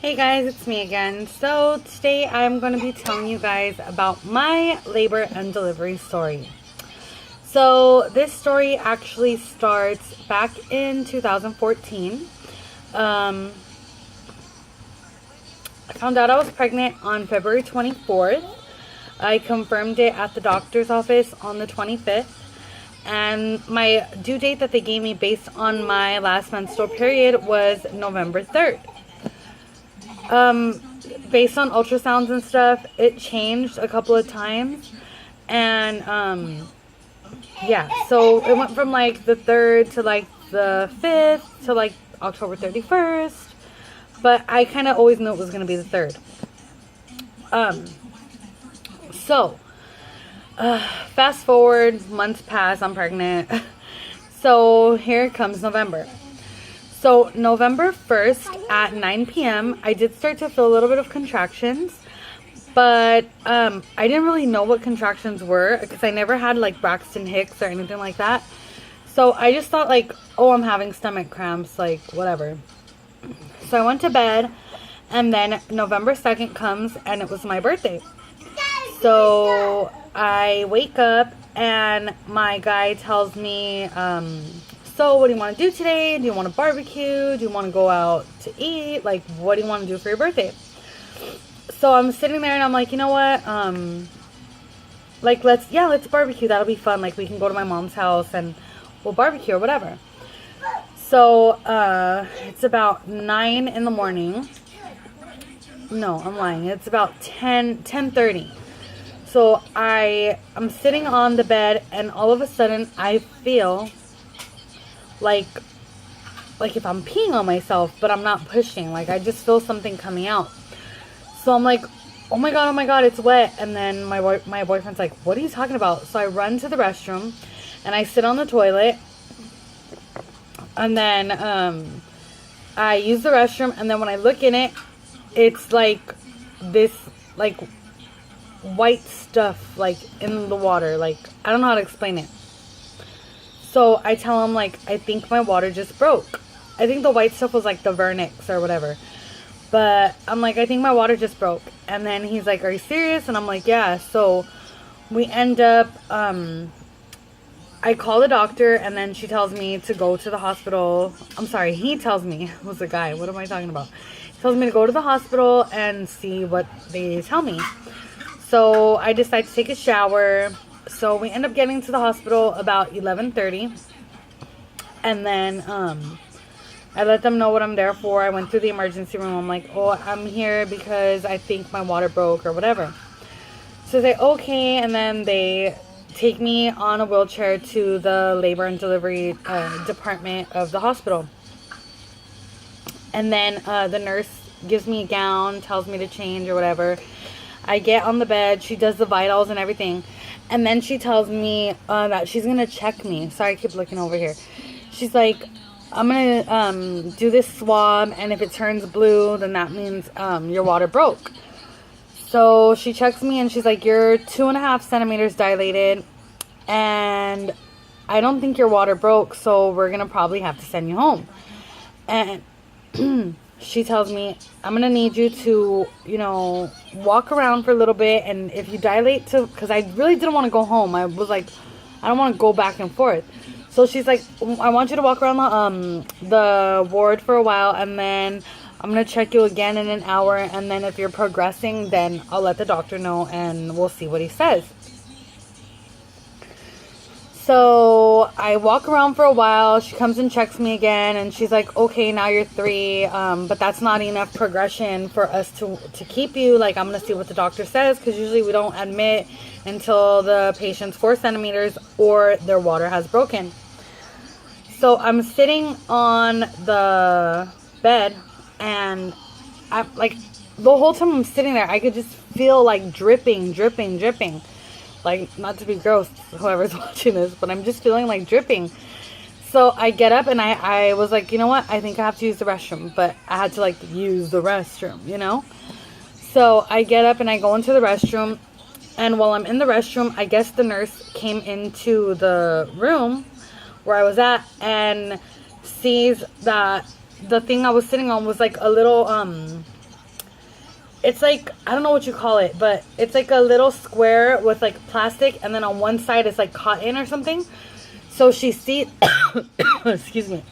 Hey guys, it's me again. So today I'm going to be telling you guys about my labor and delivery story. So this story actually starts back in 2014. I found out I was pregnant on February 24th. I confirmed it at the doctor's office on the 25th. And my due date that they gave me based on my last menstrual period was November 3rd. Based on ultrasounds and stuff, it changed a couple of times. And, yeah, so it went from like the 3rd to like the 5th to like October 31st. But I kind of always knew it was going to be the 3rd. So, fast forward, months pass, I'm pregnant. So here comes November. So November 1st at 9 p.m., I did start to feel a little bit of contractions, but I didn't really know what contractions were because I never had like Braxton Hicks or anything like that. So I just thought like, oh, I'm having stomach cramps, like whatever. So I went to bed, and then November 2nd comes and it was my birthday. So I wake up and my guy tells me, so what do you want to do today? Do you want to barbecue? Do you want to go out to eat? Like, what do you want to do for your birthday? So I'm sitting there and I'm like, you know what? Like, let's barbecue. That'll be fun. Like, we can go to my mom's house and we'll barbecue or whatever. So, it's about 9 in the morning. No, I'm lying. It's about 10:30. So I'm sitting on the bed and all of a sudden I feel like if I'm peeing on myself, but I'm not pushing. Like, I just feel something coming out. So I'm like, oh my god, it's wet. And then my boyfriend's like, what are you talking about? So I run to the restroom and I sit on the toilet. And then I use the restroom, and then when I look in it, it's like this like white stuff like in the water. Like, I don't know how to explain it. So I tell him, like, I think my water just broke. I think the white stuff was like the vernix or whatever. But I'm like, I think my water just broke. And then he's like, are you serious? And I'm like, yeah. So we end up, I call the doctor, and then she tells me to go to the hospital. I'm sorry, he tells me. It was a guy. What am I talking about? He tells me to go to the hospital and see what they tell me. So I decide to take a shower. So we end up getting to the hospital about 11:30. And then I let them know what I'm there for. I went through the emergency room. I'm like, oh, I'm here because I think my water broke or whatever. So they say, okay. And then they take me on a wheelchair to the labor and delivery department of the hospital. And then the nurse gives me a gown, tells me to change or whatever. I get on the bed. She does the vitals and everything. And then she tells me that she's going to check me. Sorry, I keep looking over here. She's like, I'm going to do this swab. And if it turns blue, then that means your water broke. So she checks me and she's like, you're 2.5 centimeters dilated. And I don't think your water broke. So we're going to probably have to send you home. And she tells me, I'm going to need you to, walk around for a little bit. And if you dilate because I really didn't want to go home. I was like, I don't want to go back and forth. So she's like, I want you to walk around the ward for a while. And then I'm going to check you again in an hour. And then if you're progressing, then I'll let the doctor know and we'll see what he says. So I walk around for a while. She comes and checks me again, and she's like, okay, now you're 3, but that's not enough progression for us to keep you. Like, I'm going to see what the doctor says, because usually we don't admit until the patient's 4 centimeters or their water has broken. So I'm sitting on the bed, and I'm like, the whole time I'm sitting there, I could just feel like dripping. Like, not to be gross, whoever's watching this, but I'm just feeling like dripping. So I get up and I was like, you know what? I think I have to use the restroom. But I had to, like, use the restroom, So I get up and I go into the restroom. And while I'm in the restroom, I guess the nurse came into the room where I was at and sees that the thing I was sitting on was like a little it's like, I don't know what you call it, but it's like a little square with like plastic, and then on one side it's like cotton or something. So she sees, excuse me,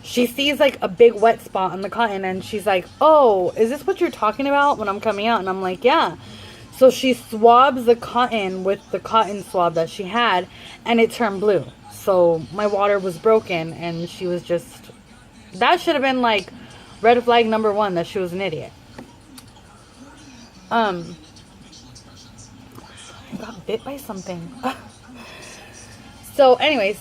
she sees like a big wet spot on the cotton, and she's like, oh, is this what you're talking about when I'm coming out? And I'm like, yeah. So she swabs the cotton with the cotton swab that she had, and it turned blue. So my water was broken, and she was just, that should have been like red flag number one, that she was an idiot. I got bit by something. So anyways,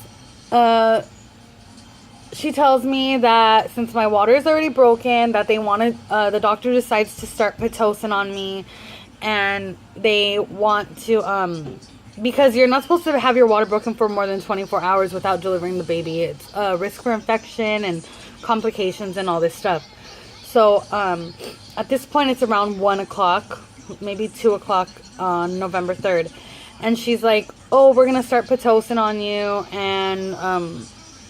she tells me that since my water is already broken, that they wanted, the doctor decides to start Pitocin on me, and they want to, because you're not supposed to have your water broken for more than 24 hours without delivering the baby. It's a risk for infection and complications and all this stuff. So, at this point, it's around 1 o'clock, maybe 2 o'clock on November 3rd. And she's like, oh, we're going to start Pitocin on you, and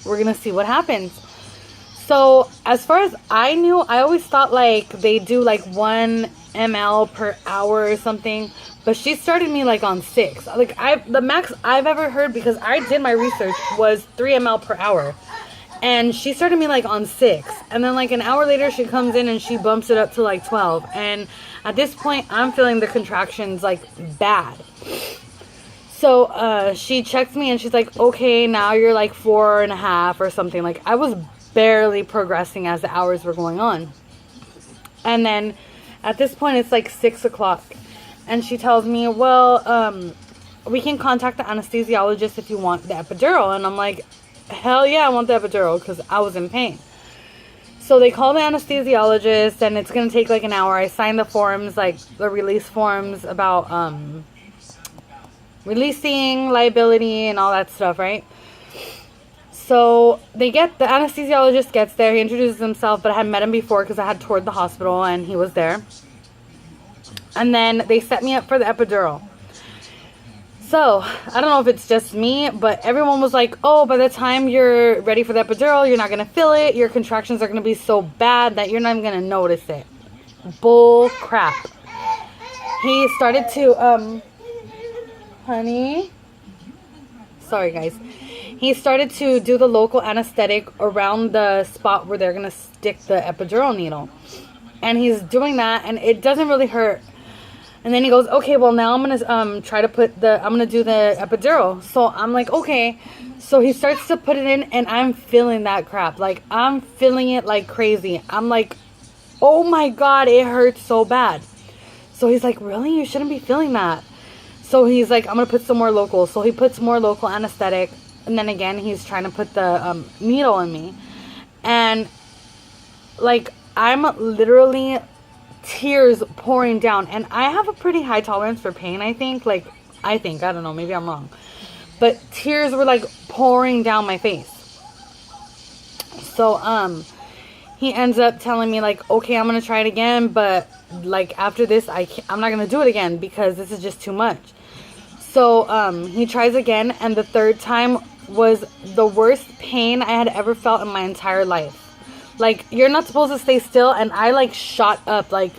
we're going to see what happens. So, as far as I knew, I always thought, like, they do, like, 1 ml per hour or something. But she started me, like, on 6. Like, the max I've ever heard, because I did my research, was 3 ml per hour. And she started me, like, on 6. And then, like, an hour later, she comes in and she bumps it up to, like, 12. And at this point, I'm feeling the contractions, like, bad. So, she checks me and she's like, okay, now you're, like, 4.5 or something. Like, I was barely progressing as the hours were going on. And then, at this point, it's, like, 6 o'clock. And she tells me, well, we can contact the anesthesiologist if you want the epidural. And I'm like, hell yeah, I want the epidural, because I was in pain. So they call the anesthesiologist, and it's going to take like an hour. I signed the forms, like the release forms about releasing liability and all that stuff, right? So the anesthesiologist gets there. He introduces himself, but I had met him before because I had toured the hospital, and he was there. And then they set me up for the epidural. So, I don't know if it's just me, but everyone was like, oh, by the time you're ready for the epidural, you're not going to feel it. Your contractions are going to be so bad that you're not even going to notice it. Bull crap. He started to, honey. Sorry, guys. He started to do the local anesthetic around the spot where they're going to stick the epidural needle. And he's doing that, and it doesn't really hurt. And then he goes, okay, well, now I'm going to I'm going to do the epidural. So I'm like, okay. So he starts to put it in, and I'm feeling that crap. Like, I'm feeling it like crazy. I'm like, oh my God, it hurts so bad. So he's like, really? You shouldn't be feeling that. So he's like, I'm going to put some more local. So he puts more local anesthetic. And then again, he's trying to put the needle in me. And like, I'm literally tears pouring down, and I have a pretty high tolerance for pain. I don't know, maybe I'm wrong, but tears were like pouring down my face. So he ends up telling me like, okay, I'm gonna try it again, but like after this I'm not gonna do it again because this is just too much. So he tries again, and the third time was the worst pain I had ever felt in my entire life. Like, you're not supposed to stay still, and I, like, shot up. Like,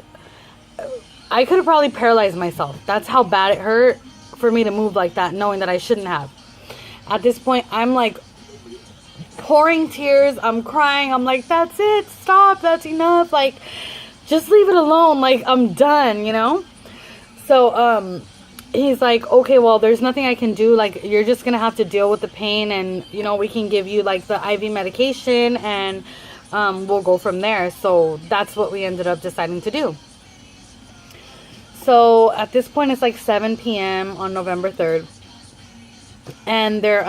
I could have probably paralyzed myself. That's how bad it hurt for me to move like that, knowing that I shouldn't have. At this point, I'm, like, pouring tears. I'm crying. I'm like, that's it. Stop. That's enough. Like, just leave it alone. Like, I'm done, you know? So, he's like, okay, well, there's nothing I can do. Like, you're just going to have to deal with the pain, and, you know, we can give you, like, the IV medication, and we'll go from there. So that's what we ended up deciding to do. So at this point, it's like 7 p.m. on November 3rd. And they're,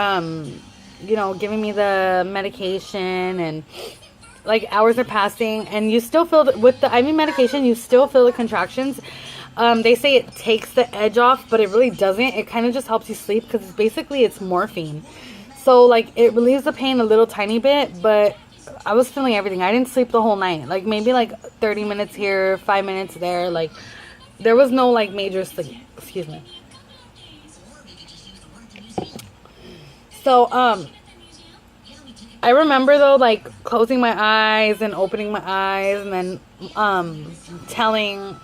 you know, giving me the medication, and like hours are passing, and you still feel with the IV medication, you still feel the contractions. They say it takes the edge off, but it really doesn't. It kind of just helps you sleep, because it's morphine. So like it relieves the pain a little tiny bit, but I was feeling everything. I didn't sleep the whole night. Like, maybe, like, 30 minutes here, 5 minutes there. Like, there was no, like, major sleep. Excuse me. So, I I remember though, like closing my eyes and opening my eyes, and then telling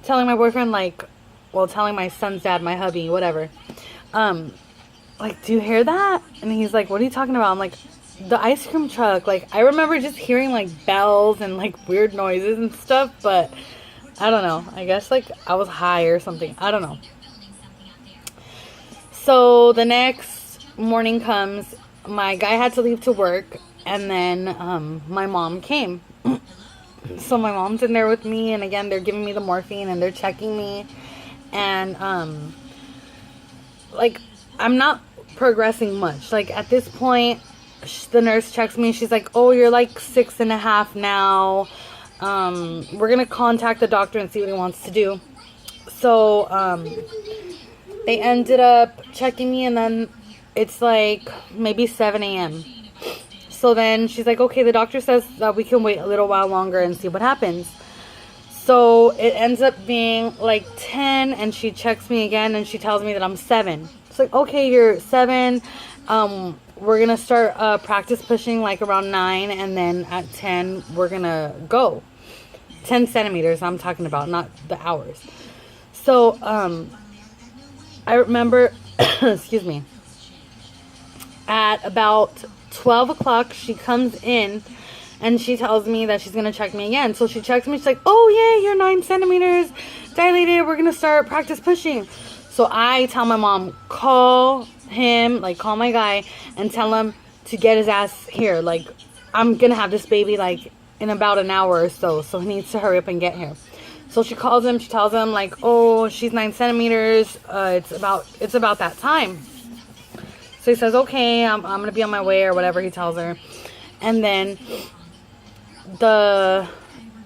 my boyfriend, like, well, telling my son's dad, my hubby, whatever, like, do you hear that? And he's like, what are you talking about? I'm like, the ice cream truck. Like, I remember just hearing like bells and like weird noises and stuff, but I don't know. I guess like I was high or something. I don't know. So the next morning comes, my guy had to leave to work, and then my mom came. So my mom's in there with me, and again, they're giving me the morphine and they're checking me, and like, I'm not progressing much. Like, at this point, the nurse checks me. She's like, oh, you're like 6.5 now. We're gonna contact the doctor and see what he wants to do. So they ended up checking me, and then it's like maybe 7 a.m. So then she's like, okay, the doctor says that we can wait a little while longer and see what happens. So it ends up being like 10, and she checks me again, and she tells me that I'm 7. It's like, okay, you're 7. We're going to start practice pushing like around 9, and then at 10, we're going to go. 10 centimeters I'm talking about, not the hours. So I remember, excuse me, at about 12 o'clock, she comes in and she tells me that she's going to check me again. So she checks me. She's like, oh, yeah, you're 9 centimeters dilated. We're going to start practice pushing. So I tell my mom, call him, like call my guy and tell him to get his ass here. Like, I'm going to have this baby like in about an hour or so. So he needs to hurry up and get here. So she calls him. She tells him like, oh, she's 9 centimeters. It's about that time. So he says, okay, I'm going to be on my way, or whatever he tells her. And then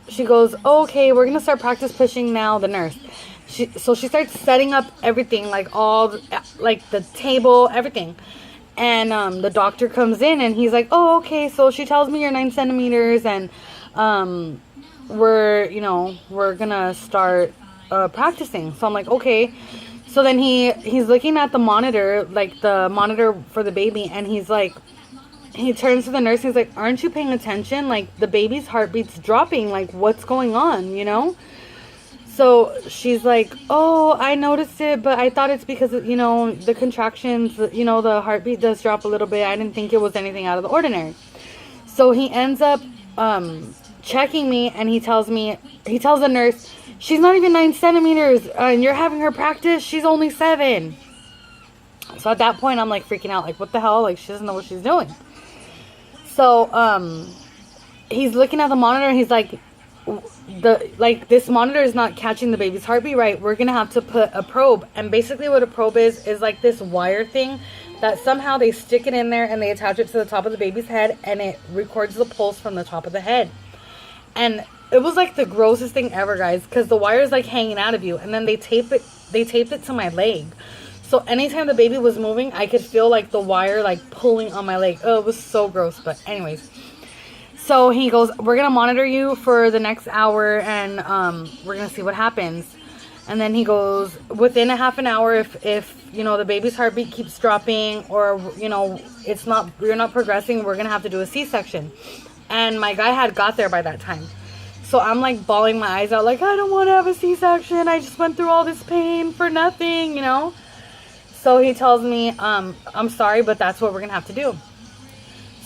she goes, oh, okay, we're going to start practice pushing now, the nurse. So she starts setting up everything, like like the table, everything. And the doctor comes in, and he's like, oh, okay, so she tells me you're 9 centimeters, and we're going to start practicing. So I'm like, okay. So then he's looking at the monitor, like the monitor for the baby, and he's like, he turns to the nurse and he's like, aren't you paying attention? Like, the baby's heartbeat's dropping. Like, what's going on, So she's like, oh, I noticed it, but I thought it's because, the contractions, the heartbeat does drop a little bit. I didn't think it was anything out of the ordinary. So he ends up checking me, and he tells the nurse, she's not even 9 centimeters, and you're having her practice. She's only 7. So at that point, I'm like freaking out. Like, what the hell? Like, she doesn't know what she's doing. So he's looking at the monitor, and he's like, this monitor is not catching the baby's heartbeat right. We're gonna have to put a probe. And basically what a probe is like this wire thing that somehow they stick it in there, and they attach it to the top of the baby's head, and it records the pulse from the top of the head. And it was like the grossest thing ever, guys, because the wire is like hanging out of you, and then they taped it to my leg. So anytime the baby was moving, I could feel like the wire like pulling on my leg. Oh, it was so gross. But anyways, so he goes, we're gonna monitor you for the next hour, and we're gonna see what happens. And then he goes, within a half an hour, if the baby's heartbeat keeps dropping, or you're not progressing, we're gonna have to do a C-section. And my guy had got there by that time. So I'm like bawling my eyes out, like, I don't want to have a C-section. I just went through all this pain for nothing, So he tells me, I'm sorry, but that's what we're going to have to do.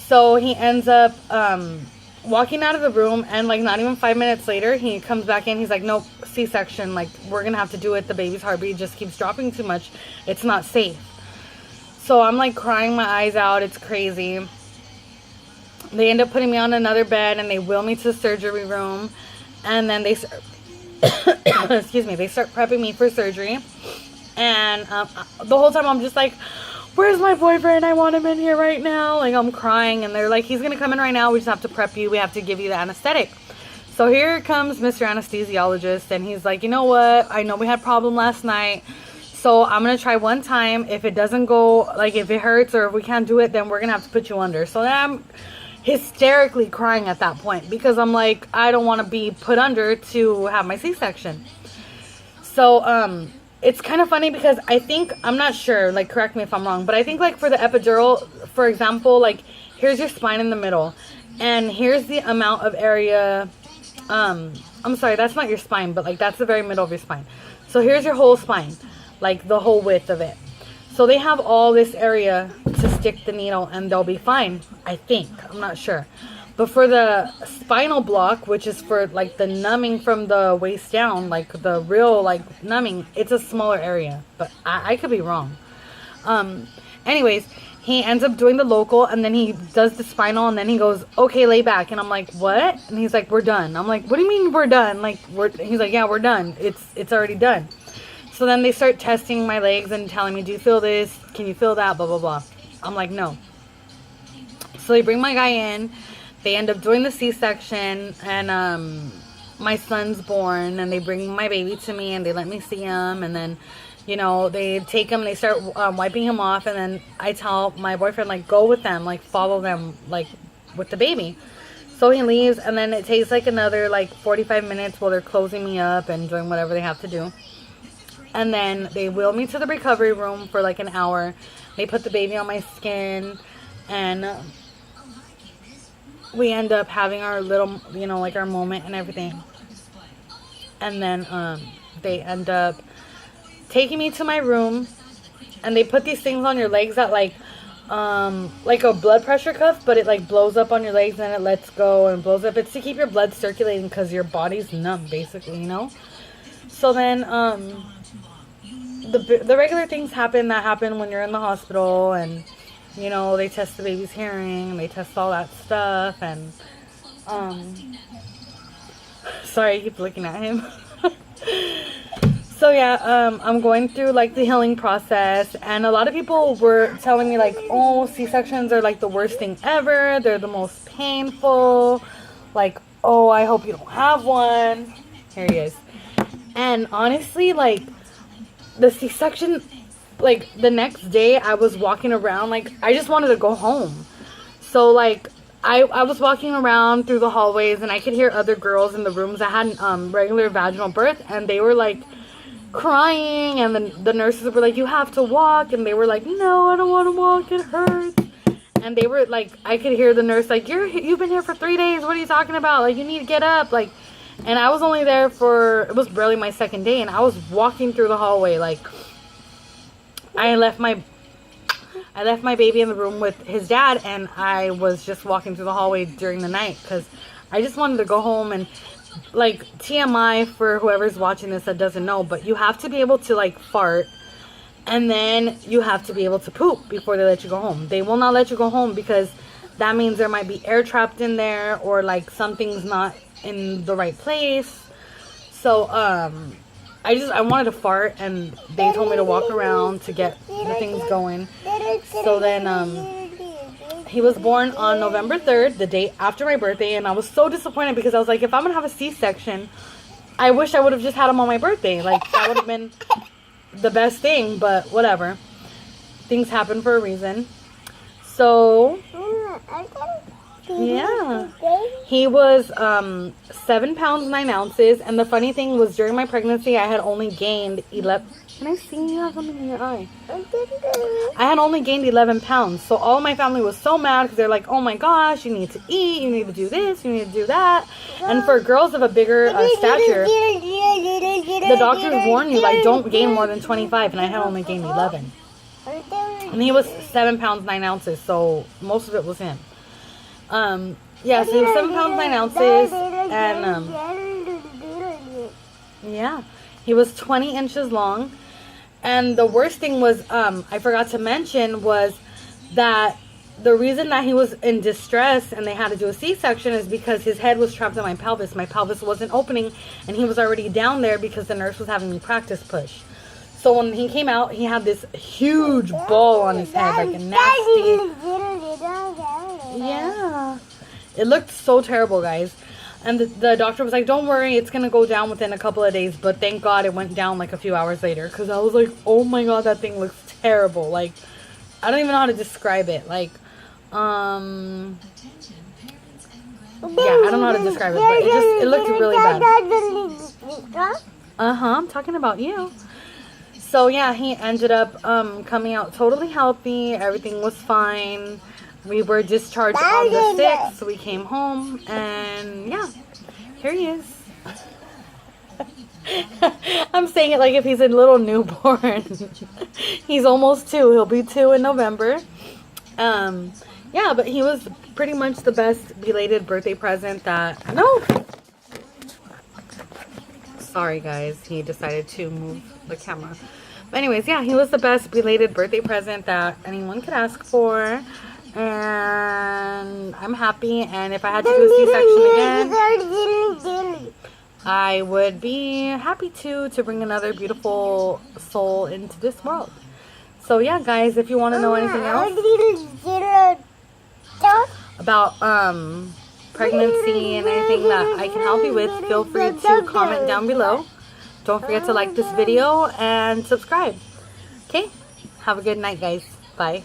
So he ends up walking out of the room, and like not even 5 minutes later, he comes back in. He's like, nope, C-section. Like, we're going to have to do it. The baby's heartbeat just keeps dropping too much. It's not safe. So I'm like crying my eyes out. It's crazy. They end up putting me on another bed, and they wheel me to the surgery room, and then they excuse me, they start prepping me for surgery. And the whole time I'm just like, where's my boyfriend? I want him in here right now. Like, I'm crying, and they're like, he's gonna come in right now. We just have to prep you. We have to give you the anesthetic. So here comes Mr. Anesthesiologist, and he's like, you know what? I know we had a problem last night, so I'm gonna try one time. If it doesn't go, like if it hurts or if we can't do it, then we're gonna have to put you under. So then I'm hysterically crying at that point, because I'm like, I don't want to be put under to have my C-section. So it's kind of funny because I think, I'm not sure, like, correct me if I'm wrong, but I think, like, for the epidural, for example, like, here's your spine in the middle, and here's the amount of area, I'm sorry, that's not your spine, but, like, that's the very middle of your spine. So here's your whole spine, like, the whole width of it. So they have all this area to stick the needle, and they'll be fine, I think. I'm not sure. But for the spinal block, which is for, like, the numbing from the waist down, like, the real, like, numbing, it's a smaller area. But I could be wrong. Anyways, he ends up doing the local, and then he does the spinal, and then he goes, okay, lay back. And I'm like, what? And he's like, we're done. I'm like, what do you mean we're done? Like, he's like, yeah, we're done. It's already done. So then they start testing my legs and telling me, do you feel this? Can you feel that? Blah, blah, blah. I'm like, no. So they bring my guy in. They end up doing the C-section, and my son's born, and they bring my baby to me, and they let me see him, and then, you know, they take him, and they start wiping him off, and then I tell my boyfriend, like, go with them, like, follow them, like, with the baby. So he leaves, and then it takes, like, another, like, 45 minutes while they're closing me up and doing whatever they have to do. And then they wheel me to the recovery room for, like, an hour. They put the baby on my skin, and we end up having our little, you know, like, our moment and everything. And then they end up taking me to my room, and they put these things on your legs that, like a blood pressure cuff, but it, like, blows up on your legs and it lets go and blows up. It's to keep your blood circulating because your body's numb, basically, you know. So then the regular things happen when you're in the hospital, and, you know, they test the baby's hearing, they test all that stuff, and sorry, I keep looking at him. So yeah, I'm going through, like, the healing process, and a lot of people were telling me, like, oh, C-sections are, like, the worst thing ever, they're the most painful, like, oh, I hope you don't have one. Here he is. And honestly, like, the C-section, like, the next day I was walking around, like, I just wanted to go home. So, like, I was walking around through the hallways, and I could hear other girls in the rooms that had regular vaginal birth, and they were, like, crying, and the nurses were like, you have to walk, and they were like, no, I don't want to walk, it hurts. And they were like, I could hear the nurse like, you've been here for 3 days, what are you talking about, like, you need to get up, like. And I was only there for, it was barely my second day, and I was walking through the hallway, like, I left my baby in the room with his dad, and I was just walking through the hallway during the night, because I just wanted to go home. And, like, TMI for whoever's watching this that doesn't know, but you have to be able to, like, fart, and then you have to be able to poop before they let you go home. They will not let you go home because that means there might be air trapped in there, or, like, something's not in the right place. So I wanted to fart, and they told me to walk around to get the things going. So then he was born on November 3rd, the day after my birthday, and I was so disappointed because I was like, if I'm gonna have a C-section, I wish I would have just had him on my birthday. Like, that would have been the best thing, but whatever, things happen for a reason. So yeah, he was 7 pounds 9 ounces, and the funny thing was, during my pregnancy I had only gained 11. Can I see? You have something in your eye. I had only gained 11 pounds, so all of my family was so mad because they're like, oh my gosh, you need to eat, you need to do this, you need to do that. And for girls of a bigger stature, the doctors warn you, like, don't gain more than 25, and I had only gained 11. And he was 7 pounds 9 ounces, so most of it was him. Yeah, so he was 7 pounds 9 ounces, and yeah, he was 20 inches long. And the worst thing was, I forgot to mention, was that the reason that he was in distress and they had to do a C-section is because his head was trapped in my pelvis. My pelvis wasn't opening, and he was already down there because the nurse was having me practice push. So when he came out, he had this huge ball on his head, like a nasty. Yeah. It looked so terrible, guys. And the doctor was like, don't worry, it's going to go down within a couple of days. But thank God it went down like a few hours later. Because I was like, oh my God, that thing looks terrible. Like, I don't even know how to describe it. Like, yeah, I don't know how to describe it. But it looked really bad. I'm talking about you. So yeah, he ended up coming out totally healthy. Everything was fine. We were discharged on the 6th, so we came home, and yeah, here he is. I'm saying it like if he's a little newborn. He's almost 2. He'll be 2 in November. Yeah, but he was pretty much the best belated birthday present that... No! Sorry, guys. He decided to move the camera. But anyways, yeah, he was the best belated birthday present that anyone could ask for. And I'm happy. And if I had to do a C-section again, I would be happy to bring another beautiful soul into this world. So yeah, guys, if you want to know anything else about pregnancy and anything that I can help you with, feel free to comment down below. Don't forget to like this video and subscribe. Okay? Have a good night, guys. Bye.